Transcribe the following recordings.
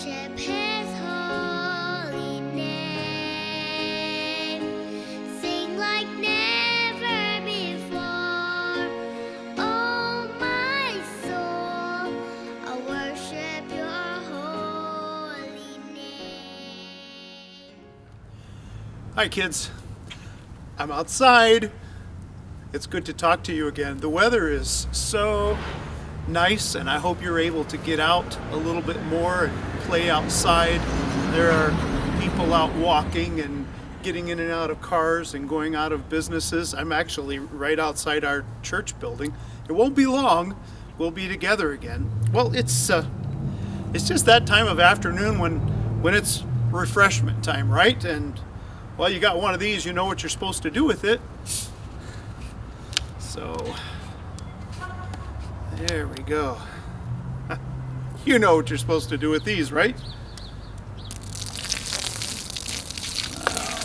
worship His holy name. Sing like never before. Oh, my soul, I'll worship Your holy name. Hi kids, I'm outside. It's good to talk to you again. The weather is so nice and I hope you're able to get out a little bit more and play outside. There are people out walking and getting in and out of cars and going out of businesses. I'm actually right outside our church building. It won't be long. We'll be together again. Well, it's just that time of afternoon when it's refreshment time, right? And well, you got one of these, you know what you're supposed to do with it. So, there we go. You know what you're supposed to do with these, right? Wow.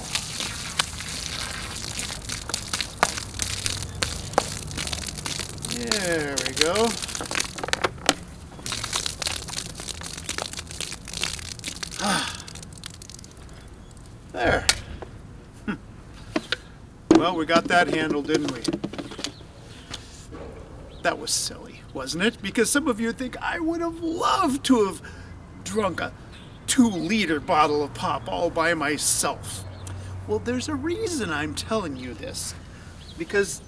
There we go. There. Well, we got that handled, didn't we? That was silly, wasn't it? Because some of you think I would have loved to have drunk a 2-liter bottle of pop all by myself. Well, there's a reason I'm telling you this. Because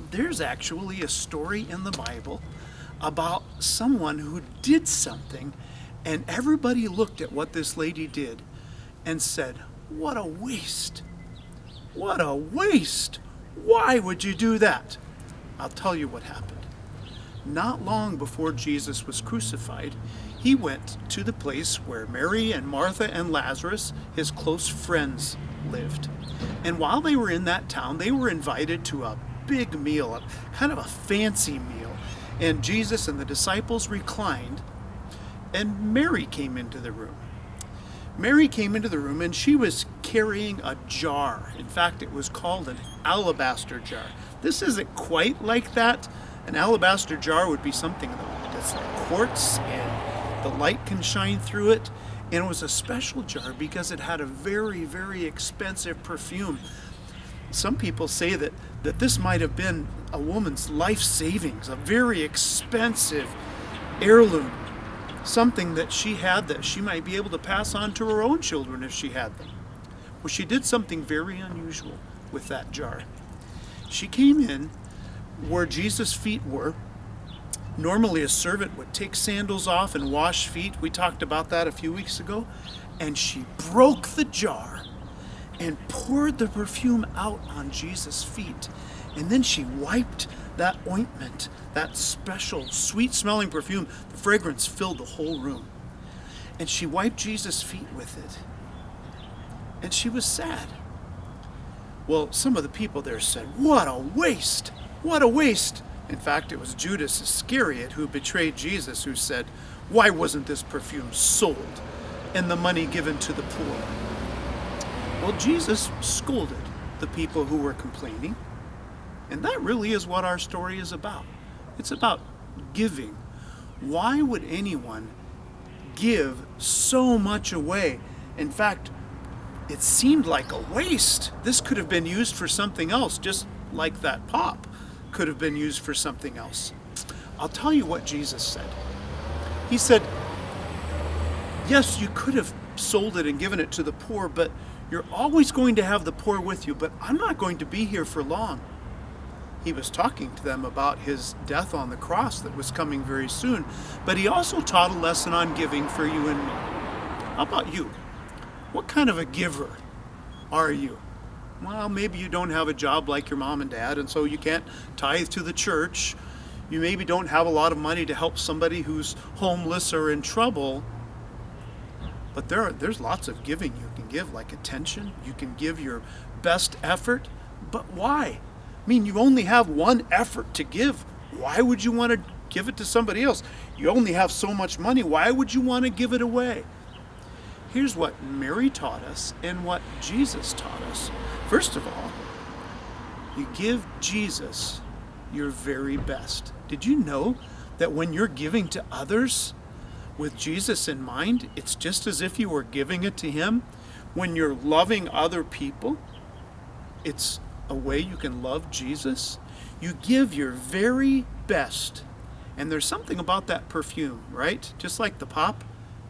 there's actually a story in the Bible about someone who did something and everybody looked at what this lady did and said, "What a waste. What a waste. Why would you do that?" I'll tell you what happened. Not long before Jesus was crucified, he went to the place where Mary and Martha and Lazarus, his close friends, lived. And while they were in that town, they were invited to a big meal, a kind of a fancy meal. And Jesus and the disciples reclined, and Mary came into the room. Mary came into the room and she was carrying a jar. In fact, it was called an alabaster jar. This isn't quite like that. An alabaster jar would be something that's like quartz and the light can shine through it. And it was a special jar because it had a very, very expensive perfume. Some people say that this might have been a woman's life savings, a very expensive heirloom. Something that she had that she might be able to pass on to her own children if she had them. Well, she did something very unusual with that jar. She came in where Jesus' feet were. Normally a servant would take sandals off and wash feet. We talked about that a few weeks ago. And she broke the jar and poured the perfume out on Jesus' feet. And then she wiped that ointment, that special sweet-smelling perfume. The fragrance filled the whole room. And she wiped Jesus' feet with it. And she was sad. Well, some of the people there said, "What a waste! What a waste!" In fact, it was Judas Iscariot who betrayed Jesus who said, "Why wasn't this perfume sold and the money given to the poor?" Well, Jesus scolded the people who were complaining. And that really is what our story is about. It's about giving. Why would anyone give so much away? In fact, it seemed like a waste. This could have been used for something else, just like that pop could have been used for something else. I'll tell you what Jesus said. He said, yes, you could have sold it and given it to the poor, but you're always going to have the poor with you, but I'm not going to be here for long. He was talking to them about his death on the cross that was coming very soon, but he also taught a lesson on giving for you and me. How about you? What kind of a giver are you? Well, maybe you don't have a job like your mom and dad, and so you can't tithe to the church. You maybe don't have a lot of money to help somebody who's homeless or in trouble. But there's lots of giving you can give, like attention. You can give your best effort. But why? I mean, you only have one effort to give. Why would you want to give it to somebody else? You only have so much money. Why would you want to give it away? Here's what Mary taught us and what Jesus taught us. First of all, you give Jesus your very best. Did you know that when you're giving to others, with Jesus in mind, it's just as if you were giving it to him. When you're loving other people, it's a way you can love Jesus. You give your very best. And there's something about that perfume, right? Just like the pop,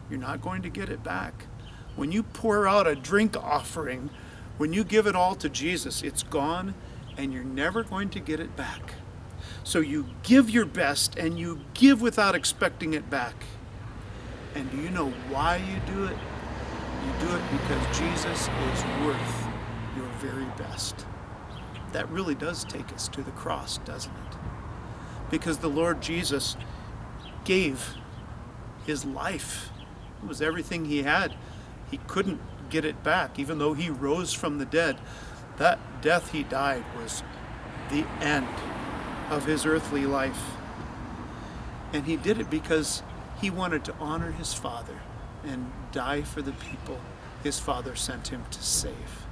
you're not going to get it back. When you pour out a drink offering, when you give it all to Jesus, it's gone and you're never going to get it back. So you give your best and you give without expecting it back. And do you know why you do it? You do it because Jesus is worth your very best. That really does take us to the cross, doesn't it? Because the Lord Jesus gave his life. It was everything he had. He couldn't get it back, even though he rose from the dead. That death he died was the end of his earthly life. And he did it because he wanted to honor his Father and die for the people his Father sent him to save.